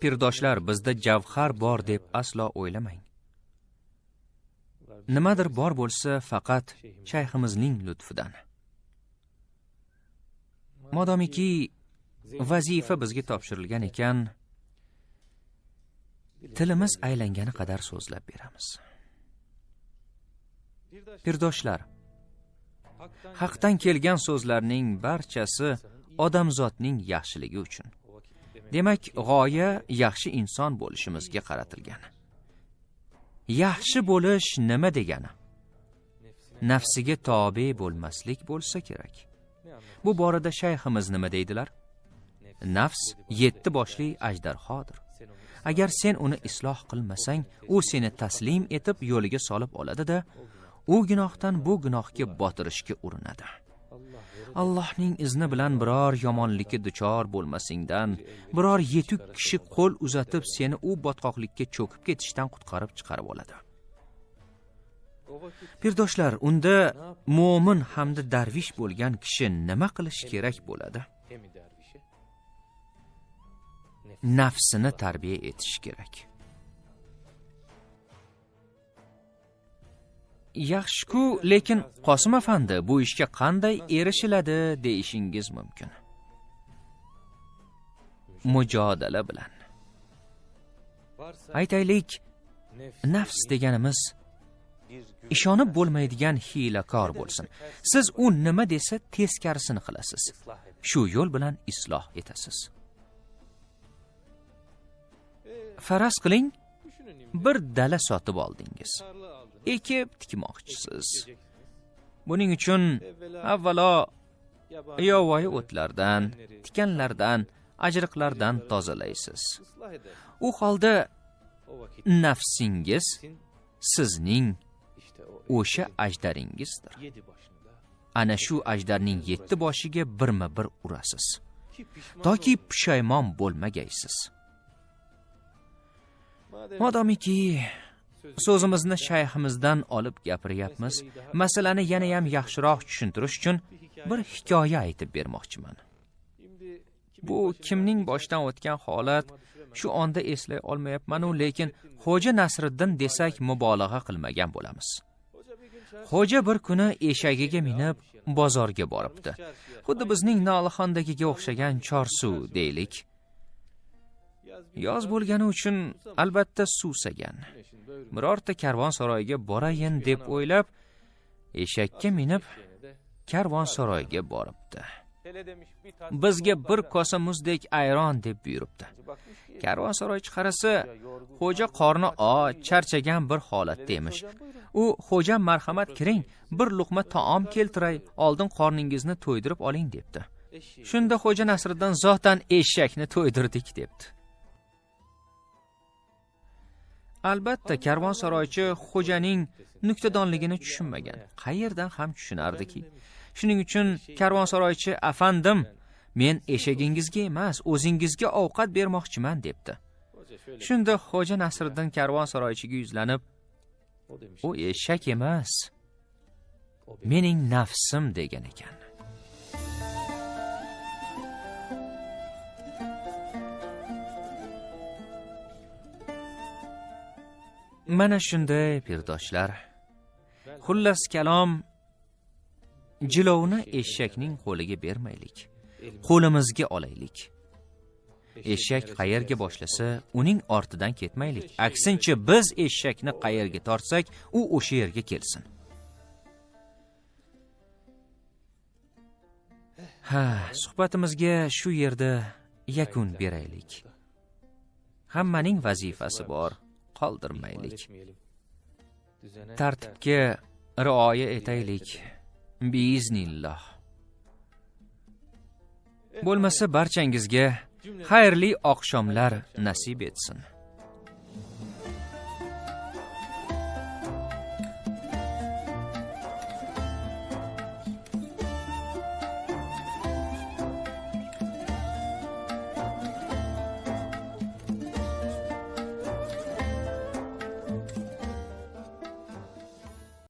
Pirdoshlar, bizda javhar bor deb aslo o'ylamang. Nimadir bor bo'lsa, faqat shayximizning lutfidan. Modomiki vazifa bizga topshirilgan ekan, tilimiz aylangani qadar so'zlab beramiz. Pirdoshlar, haqdan kelgan so'zlarning barchasi odamzodning yaxshiligi uchun. Demak, g'oya yaxshi inson bo'lishimizga qaratilgan. Yaxshi bo'lish nima degani? Nafsiga tobe bo'lmaslik bo'lsa kerak. Bu borada shayximiz nima deydilar? Nafs 7 boshli ajdarhodir. Agar sen uni isloh qilmasang, u seni taslim etib yo'liga solib oladi-da, u gunohdan bu gunohga botirishga urinadi. Allohning izni bilan biror yomonlikka duchor bo'lmasingdan, biror yetuk kishi qo'l uzatib seni u botqoqlikka cho'kib ketishdan qutqarib chiqarib oladi. Pirdoshlar, unda mo'min hamda darvish bo'lgan kishi nima qilish kerak bo'ladi? Nafsini tarbiya etish kerak. Yaxshi-ku, lekin Qosim afandi, bu ishga qanday erishiladi deyishingiz mumkin. Mujodala bilan. Aytaylik, nafs deganimiz ishonib bo'lmaydigan hiylakor bo'lsin. Siz u nima desa teskarisini qilasiz. Shu yo'l bilan isloh etasiz. Faraz qiling, bir dala sotib oldingiz. Ekib tikmoqchisiz. Buning uchun avvalo yovvoyi o'tlardan, tikanlardan, ajriqlardan tozalaysiz. U holda nafsingiz sizning o'sha ajdaringizdir. Ana shu ajdarning 7 boshiga birma-bir urasiz, toki pushaymon bo'lmagaysiz. Modomiki so'zimizni shayximizdan olib gapiryapmiz, masalani yana ham yaxshiroq tushuntirish uchun bir hikoya aytib bermoqchiman. Bu kimning boshidan o'tgan holat, shu onda eslay olmayapman-u, lekin Xo'ja Nasriddin desak mubolag'a qilmagan bo'lamiz. Xo'ja bir kuni eshagiga minib bozorga boribdi. Xuddi bizning Nolixondagiga o'xshagan chorsuv deylik. Yoz bo'lgani uchun albatta suvsagan. Birorta karvonsaroyga borayin deb o'ylab, eshakka minib karvonsaroyga boribdi. Bizga bir kosa muzdek ayron deb buyuribdi. Karvonsaroychi qarasa, xo'ja qorni och, charchagan bir holatda emish. U, "Xo'jam, marhamat kiring, bir luqma taom keltiray, oldin qorningizni to'ydirib oling" debdi. Shunda Xo'ja Nasriddin zotan eshakni to'ydirdik debdi. Albatta, karvonsaroychi xo'janing nuktadonligini tushunmagan. Qayerdan ham tushunardiki? Shuning uchun karvonsaroychi, "Afandim, men eshagingizga emas, o'zingizga ovqat bermoqchiman" debdi. Shunda Xo'ja Nasriddin karvonsaroychiga yuzlanib, "U eshak emas, mening nafsim" degan ekan. Mana shunday pirdoshlar. Xullas kalom, jilovni eshakning qo'liga bermaylik, qo'limizga olaylik. Eshak qayerga boshlasa, uning ortidan ketmaylik. Aksincha, biz eshakni qayerga tortsak, u o'sha yerga kelsin. Suhbatimizga shu yerda yakun beraylik. Hammaning vazifasi bor, qoldirmaylik. Tartibga rioya etaylik. Biiznillah. Bo'lmasa barchangizga xayrli oqshomlar nasib etsin.